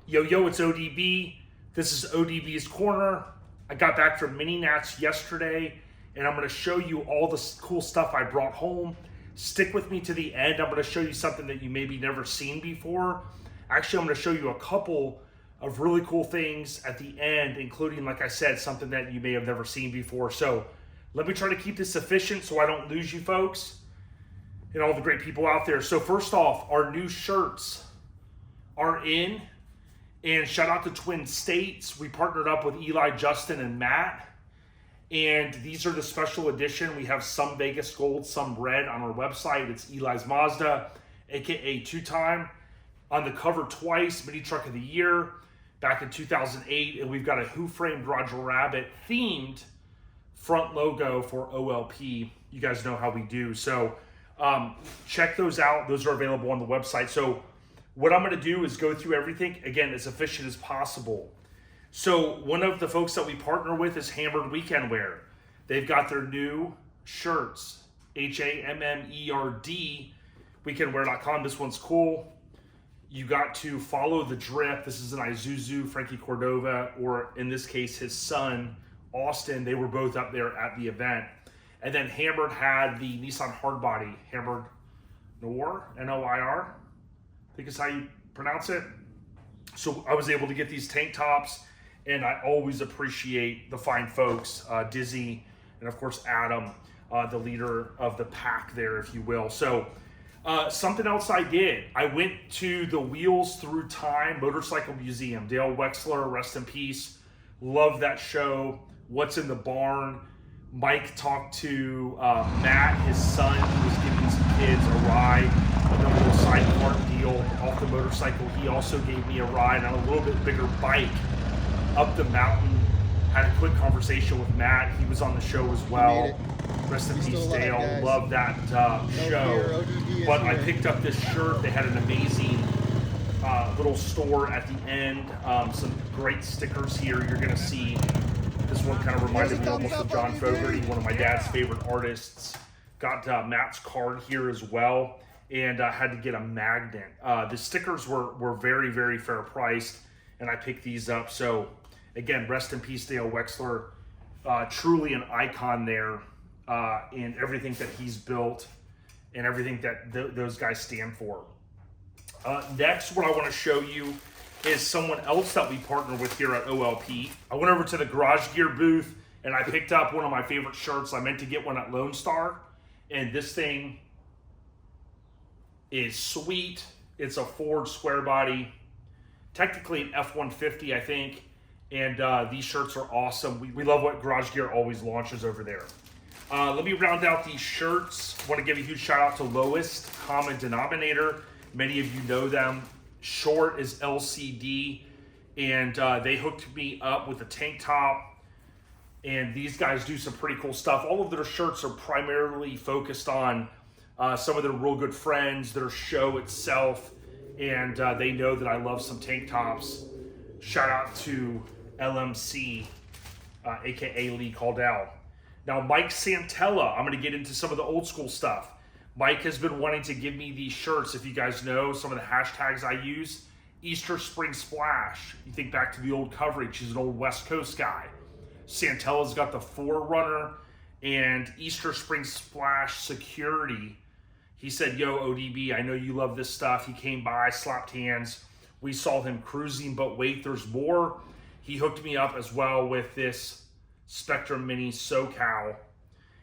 Yo, it's ODB. This is ODB's Corner. I got back from Mini Nats yesterday, and I'm going to show you all the cool stuff I brought home. Stick with me to the end. I'm going to show you something that you maybe never seen before. Actually, I'm going to show you a couple of really cool things at the end, including, like I said, something that you may have never seen before. So let me try to keep this efficient so I don't lose you folks and all the great people out there. So first off, our new shirts are in. And shout out to Twin States. We partnered up with Eli, Justin, and Matt. And these are the special edition. We have some Vegas gold, some red on our website. It's Eli's Mazda, aka two-time. On the cover twice, Mini Truck of the Year, back in 2008. And we've got a Who Framed Roger Rabbit themed front logo for OLP. You guys know how we do. So check those out. Those are available on the website. So what I'm going to do is go through everything, again, as efficient as possible. So one of the folks that we partner with is Hammered Weekend Wear. They've got their new shirts, HAMMERD, weekendwear.com. This one's cool. You got to follow the drip. This is an Isuzu, Frankie Cordova, or in this case, his son, Austin. They were both up there at the event. And then Hammered had the Nissan Hardbody, Hammered Noir, N-O-I-R. I think is how you pronounce it. So I was able to get these tank tops, and I always appreciate the fine folks, Dizzy, and of course Adam, the leader of the pack there, if you will. So something else I did, I went to the Wheels Through Time Motorcycle Museum. Dale Wexler, rest in peace. Love that show. What's in the Barn? Mike talked to Matt, his son, who was giving some kids a ride. A little sidecar deal off the motorcycle. He also gave me a ride on a little bit bigger bike up the mountain. Had a quick conversation with Matt. He was on the show as well. Rest in peace, Dale. Love that show. But I picked up this shirt. They had an amazing little store at the end. Some great stickers here. You're going to see. This one kind of reminded me almost of John Fogerty, one of my dad's favorite artists. Got Matt's card here as well. And I had to get a magnet. The stickers were very, very fair priced, and I picked these up. So, again, rest in peace, Dale Wexler. Truly an icon there in everything that he's built and everything that those guys stand for. Next, what I want to show you is someone else that we partner with here at OLP. I went over to the Garage Gear booth, and I picked up one of my favorite shirts. I meant to get one at Lone Star, and this thing is sweet. It's a Ford square body, technically an F-150, I think. And these shirts are awesome. We love what Garage Gear always launches over there. Let me round out these shirts. I want to give a huge shout out to Lowest Common Denominator. Many of you know them. Short is LCD, and they hooked me up with a tank top. And these guys do some pretty cool stuff. All of their shirts are primarily focused on some of their real good friends, their show itself, and they know that I love some tank tops. Shout out to LMC, aka Lee Caldell. Now, Mike Santella, I'm going to get into some of the old school stuff. Mike has been wanting to give me these shirts. If you guys know some of the hashtags I use, Easter Spring Splash. You think back to the old coverage. He's an old West Coast guy. Santella's got the Forerunner and Easter Spring Splash Security. He said, yo, ODB, I know you love this stuff. He came by, slapped hands. We saw him cruising, but wait, there's more. He hooked me up as well with this Spectrum Mini SoCal.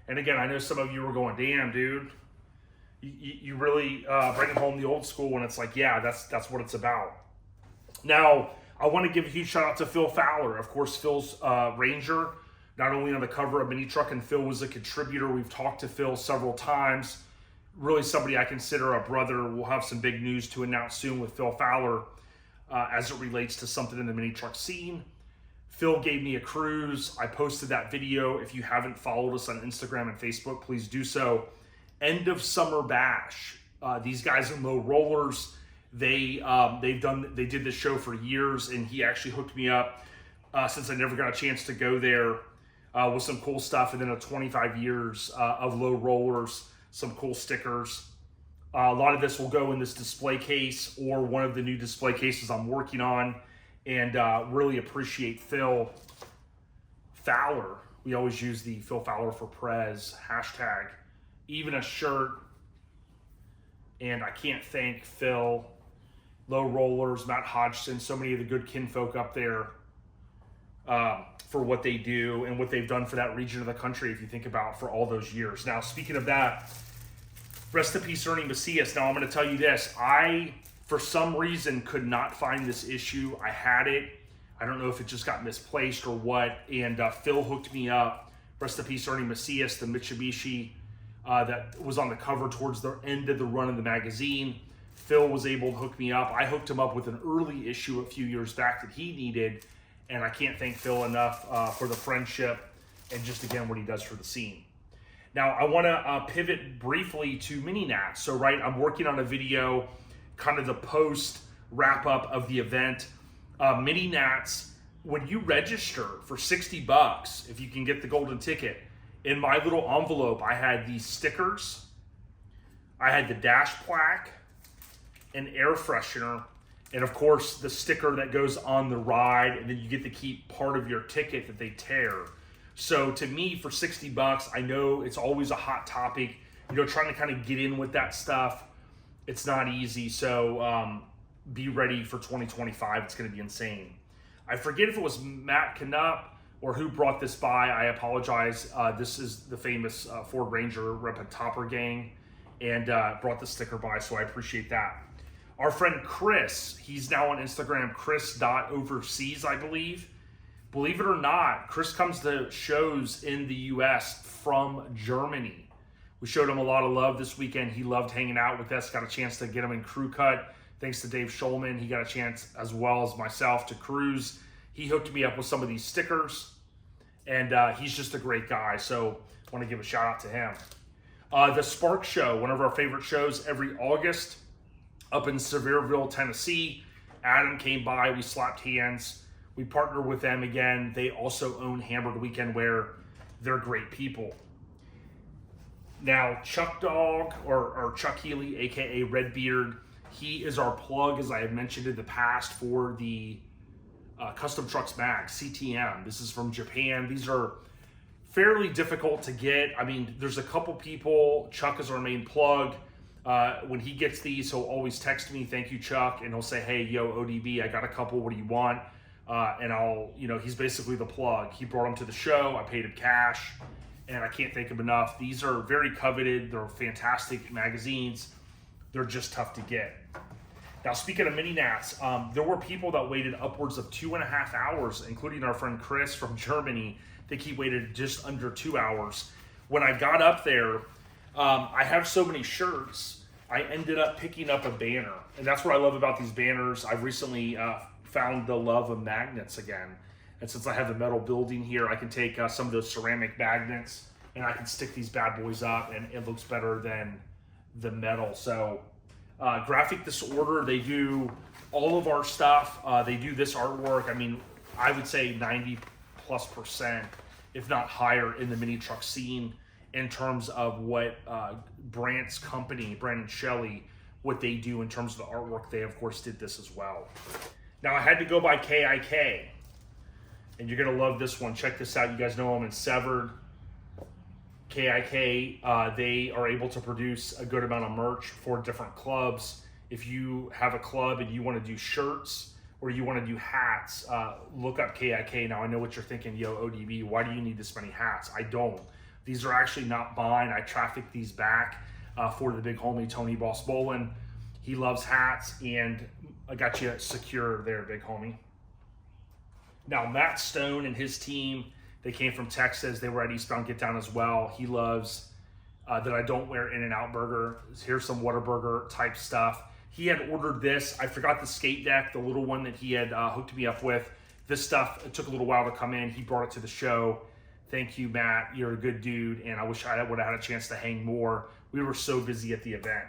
And again, I know some of you were going, damn, dude. You really bring home the old school, and it's like, yeah, that's what it's about. Now, I want to give a huge shout out to Phil Fowler. Of course, Phil's Ranger, not only on the cover of Mini Truck, and Phil was a contributor. We've talked to Phil several times. Really somebody I consider a brother. We'll have some big news to announce soon with Phil Fowler as it relates to something in the Mini Truck scene. Phil gave me a cruise. I posted that video. If you haven't followed us on Instagram and Facebook, please do so. End of Summer Bash. These guys in Low Rollers, they did this show for years, and he actually hooked me up since I never got a chance to go there with some cool stuff. And then 25 years of Low Rollers, some cool stickers. A lot of this will go in this display case or one of the new display cases I'm working on. and really appreciate Phil Fowler. We always use the Phil Fowler for Prez hashtag. Even a shirt, and I can't thank Phil, Low Rollers, Matt Hodgson, so many of the good kinfolk up there for what they do and what they've done for that region of the country, if you think about for all those years. Now, speaking of that, rest in peace, Ernie Macias. Now, I'm going to tell you this. I, for some reason, could not find this issue. I had it. I don't know if it just got misplaced or what, and Phil hooked me up. Rest in peace, Ernie Macias, the Mitsubishi that was on the cover towards the end of the run of the magazine. Phil was able to hook me up. I hooked him up with an early issue a few years back that he needed, and I can't thank Phil enough for the friendship and just, again, what he does for the scene. Now, I want to pivot briefly to Mini Nats. So, right, I'm working on a video, kind of the post wrap-up of the event. Mini Nats, when you register for $60, if you can get the golden ticket, in my little envelope, I had these stickers, I had the dash plaque, an air freshener, and of course the sticker that goes on the ride, and then you get to keep part of your ticket that they tear. So to me, for $60, I know it's always a hot topic, you know, trying to kind of get in with that stuff. It's not easy, so be ready for 2025. It's going to be insane. I forget if it was Matt Knupp or who brought this by. I apologize. This is the famous Ford Ranger Rep and Topper gang, and brought the sticker by, so I appreciate that. Our friend Chris, he's now on Instagram, chris.overseas, I believe. Believe it or not, Chris comes to shows in the US from Germany. We showed him a lot of love this weekend. He loved hanging out with us, got a chance to get him in crew cut. Thanks to Dave Schulman, he got a chance, as well as myself, to cruise. He hooked me up with some of these stickers, and he's just a great guy, so I want to give a shout out to him. The Spark Show, one of our favorite shows every August, up in Sevierville, Tennessee. Adam came by, we slapped hands. We partner with them again. They also own Hammered Weekend Wear. They're great people. Now, Chuck Dog, or Chuck Healy, aka Redbeard, he is our plug, as I have mentioned in the past, for the Custom Trucks Mag, CTM. This is from Japan. These are fairly difficult to get. I mean, there's a couple people. Chuck is our main plug. When he gets these, he'll always text me, thank you, Chuck, and he'll say, hey, yo, ODB, I got a couple, what do you want? And I'll, you know, he's basically the plug. He brought them to the show, I paid him cash, and I can't thank him enough. These are very coveted, they're fantastic magazines, they're just tough to get. Now, speaking of Mini Nats, there were people that waited upwards of 2.5 hours, including our friend Chris from Germany. I think he waited just under 2 hours. When I got up there, I have so many shirts, I ended up picking up a banner. And that's what I love about these banners. I've recently found the love of magnets again. And since I have the metal building here, I can take some of those ceramic magnets and I can stick these bad boys up, and it looks better than the metal. So Graphic Disorder, they do all of our stuff. They do this artwork. I mean, I would say 90+%, if not higher, in the mini truck scene in terms of what Brandt's company, Brandon Shelley, what they do in terms of the artwork. They, of course, did this as well. Now, I had to go by KIK, and you're going to love this one. Check this out. You guys know I'm in Severed. KIK, they are able to produce a good amount of merch for different clubs. If you have a club and you want to do shirts or you want to do hats, look up KIK. Now, I know what you're thinking, yo, ODB, why do you need this many hats? I don't. These are actually not mine. I trafficked these back for the big homie, Tony Boss Bolin. He loves hats, and I got you secure there, big homie. Now, Matt Stone and his team, they came from Texas. They were at Eastbound Get Down as well. He loves that I don't wear In-N-Out Burger. Here's some Whataburger type stuff. He had ordered this. I forgot the skate deck, the little one that he had hooked me up with. This stuff, it took a little while to come in. He brought it to the show. Thank you, Matt. You're a good dude, and I wish I would have had a chance to hang more. We were so busy at the event.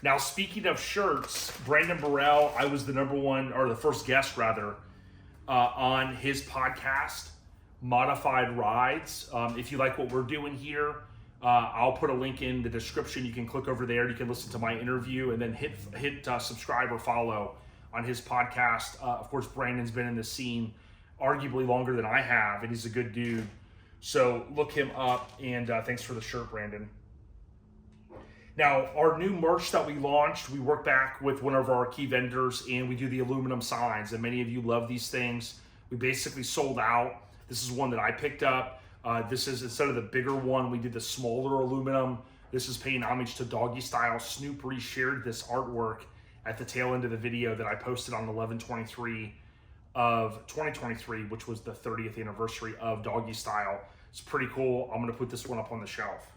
Now, speaking of shirts, Brandon Burrell, I was the the first guest, rather, on his podcast, Modified Rides. If you like what we're doing here, I'll put a link in the description. You can click over there. You can listen to my interview, and then hit subscribe or follow on his podcast. Of course, Brandon's been in the scene arguably longer than I have, and he's a good dude. So look him up, and thanks for the shirt, Brandon. Now, our new merch that we launched, we work back with one of our key vendors, and we do the aluminum signs, and many of you love these things. We basically sold out. This is one that I picked up. This is, instead of the bigger one, we did the smaller aluminum. This is paying homage to Doggy Style. Snoop reshared this artwork at the tail end of the video that I posted on 11/23 of 2023, which was the 30th anniversary of Doggy Style. It's pretty cool. I'm gonna put this one up on the shelf.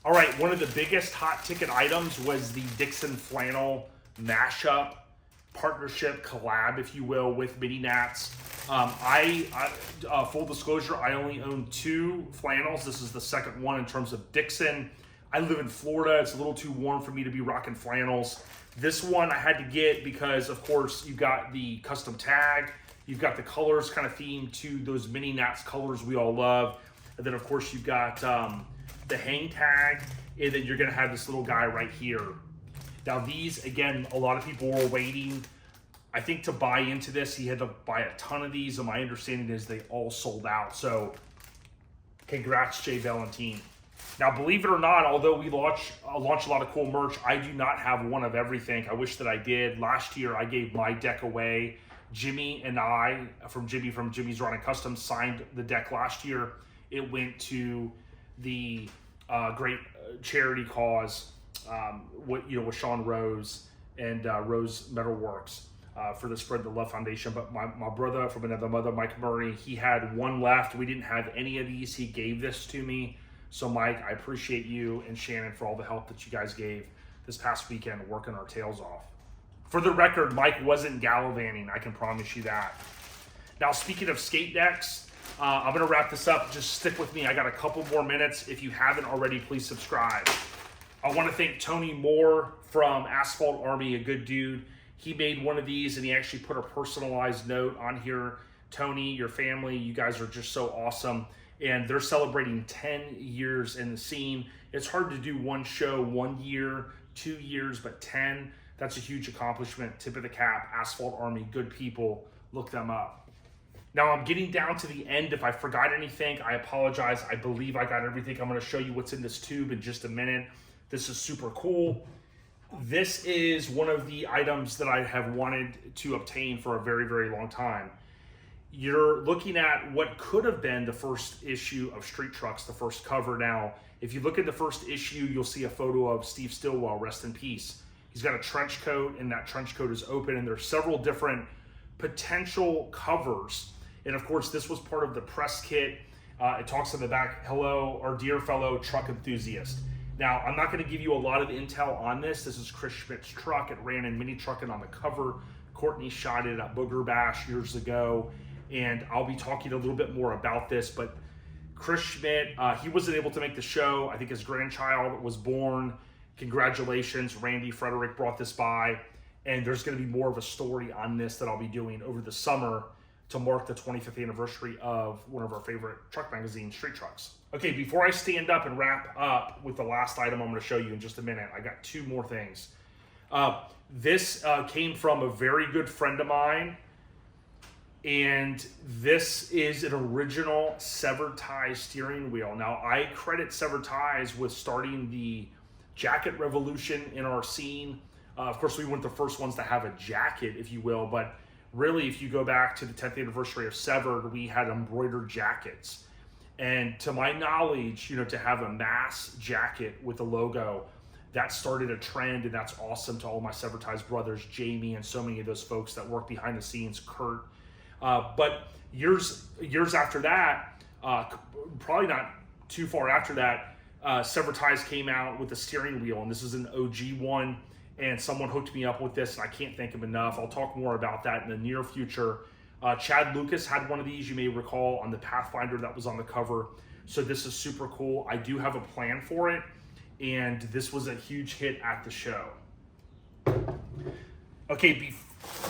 All right, one of the biggest hot ticket items was the Dixon flannel mashup partnership collab, if you will, with Mini Nats. Full disclosure, I only own 2 flannels. This is the second one in terms of Dixon. I live in Florida. It's a little too warm for me to be rocking flannels. This one I had to get because, of course, you've got the custom tag. You've got the colors kind of themed to those Mini Nats colors we all love. And then, of course, you've got the hang tag, and then you're gonna have this little guy right here. Now these, again, a lot of people were waiting, I think, to buy into this. He had to buy a ton of these, and my understanding is they all sold out. So congrats, Jay Valentine. Now, believe it or not, although we launch a lot of cool merch, I do not have one of everything. I wish that I did. Last year, I gave my deck away. Jimmy and I, from Jimmy's Running Custom, signed the deck last year. It went to the great charity cause with Sean Rose and Rose Metalworks for the Spread the Love Foundation. But my brother from another mother, Mike Murray, he had one left. We didn't have any of these. He gave this to me. So Mike, I appreciate you and Shannon for all the help that you guys gave this past weekend working our tails off. For the record, Mike wasn't gallivanting, I can promise you that. Now, speaking of skate decks, I'm gonna wrap this up. Just stick with me. I got a couple more minutes. If you haven't already, please subscribe. I want to thank Tony Moore from Asphalt Army, a good dude. He made one of these, and he actually put a personalized note on here. Tony, your family, you guys are just so awesome. And they're celebrating 10 years in the scene. It's hard to do one show 1 year, 2 years, but 10, that's a huge accomplishment. Tip of the cap, Asphalt Army, good people. Look them up. Now I'm getting down to the end. If I forgot anything, I apologize. I believe I got everything. I'm gonna show you what's in this tube in just a minute. This is super cool. This is one of the items that I have wanted to obtain for a very, very long time. You're looking at what could have been the first issue of Street Trucks, the first cover. Now, if you look at the first issue, you'll see a photo of Steve Stillwell, rest in peace. He's got a trench coat, and that trench coat is open, and there's several different potential covers. And of course, this was part of the press kit. It talks on the back, hello, our dear fellow truck enthusiast. Now, I'm not gonna give you a lot of intel on this. This is Chris Schmidt's truck. It ran in Mini Truckin on the cover. Courtney shot it at Booger Bash years ago. And I'll be talking a little bit more about this, but Chris Schmidt, he wasn't able to make the show. I think his grandchild was born. Congratulations, Randy Frederick brought this by. And there's gonna be more of a story on this that I'll be doing over the summer to mark the 25th anniversary of one of our favorite truck magazines, Street Trucks. Okay, before I stand up and wrap up with the last item I'm gonna show you in just a minute, I got 2 more things. This came from a very good friend of mine, and this is an original Severed Ties steering wheel. Now, I credit Severed Ties with starting the jacket revolution in our scene. Of course, we weren't the first ones to have a jacket, if you will, but really, if you go back to the 10th anniversary of Severed, we had embroidered jackets. And to my knowledge, to have a mass jacket with a logo, that started a trend, and that's awesome to all my Severed Ties brothers, Jamie, and so many of those folks that work behind the scenes, Kurt. But years after that, probably not too far after that, Severed Ties came out with a steering wheel, and this is an OG one. And someone hooked me up with this, and I can't thank him enough. I'll talk more about that in the near future. Chad Lucas had one of these, you may recall, on the Pathfinder that was on the cover. So this is super cool. I do have a plan for it, and this was a huge hit at the show. Okay,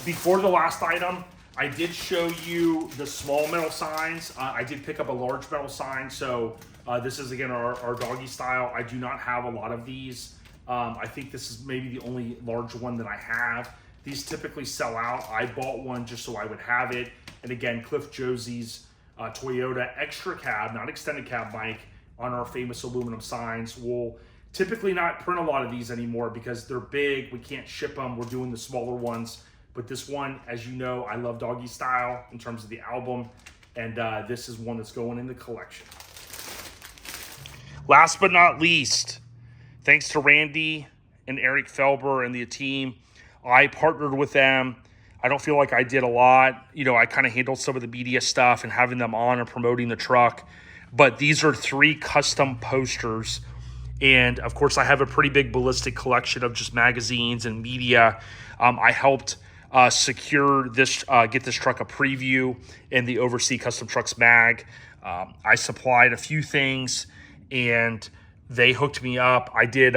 before the last item, I did show you the small metal signs. I did pick up a large metal sign, so this is, again, our Doggy Style. I do not have a lot of these. I think this is maybe the only large one that I have. These typically sell out. I bought one just so I would have it. And again, Cliff Josie's Toyota extra cab, not extended cab bike, on our famous aluminum signs. We'll typically not print a lot of these anymore because they're big. We can't ship them. We're doing the smaller ones. But this one, as you know, I love Doggy Style in terms of the album. And this is one that's going in the collection. Last but not least, thanks to Randy and Eric Felber and the team, I partnered with them. I don't feel like I did a lot. You know, I kind of handled some of the media stuff and having them on and promoting the truck. But these are 3 custom posters. And of course, I have a pretty big ballistic collection of just magazines and media. I helped secure this, get this truck a preview in the Oversea Custom Trucks mag. I supplied a few things and they hooked me up. I did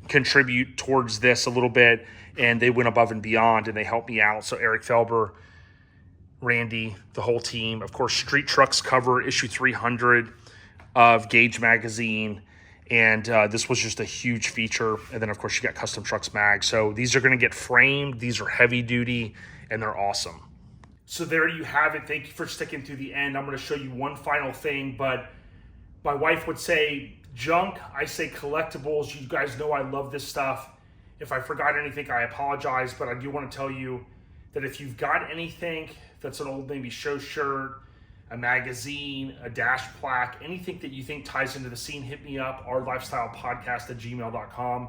contribute towards this a little bit, and they went above and beyond and they helped me out. So Eric Felber, Randy, the whole team. Of course, Street Trucks cover issue 300 of Gauge magazine. And this was just a huge feature. And then, of course, you got Custom Trucks mag. So these are going to get framed. These are heavy duty, and they're awesome. So there you have it. Thank you for sticking to the end. I'm going to show you one final thing, but my wife would say junk. I say collectibles. You guys know I love this stuff. If I forgot anything, I apologize, but I do want to tell you that if you've got anything that's an old Navy show shirt, a magazine, a dash plaque, anything that you think ties into the scene, hit me up, ourlifestylepodcast@gmail.com.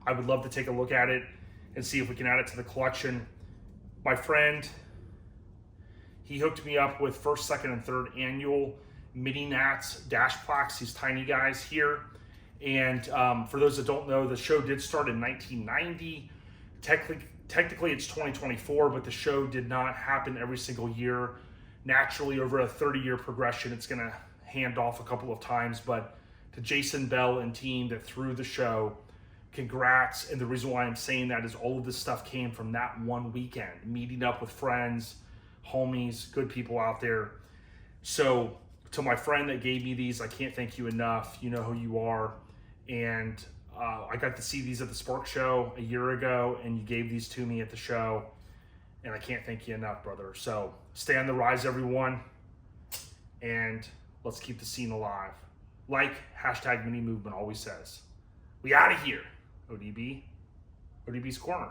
I would love to take a look at it and see if we can add it to the collection. My friend, he hooked me up with first, second, and third annual Mini Nats dash plaques, these tiny guys here. And for those that don't know, the show did start in 1990. Technically it's 2024, but the show did not happen every single year. Naturally, over a 30-year progression, it's going to hand off a couple of times. But to Jason Bell and team that threw the show, congrats. And the reason why I'm saying that is all of this stuff came from that one weekend, meeting up with friends, homies, good people out there. So to my friend that gave me these, I can't thank you enough. You know who you are. And I got to see these at the Spark Show a year ago, and you gave these to me at the show. And I can't thank you enough, brother. So stay on the rise, everyone. And let's keep the scene alive. Like #mini movement always says. We out of here, ODB. ODB's Corner.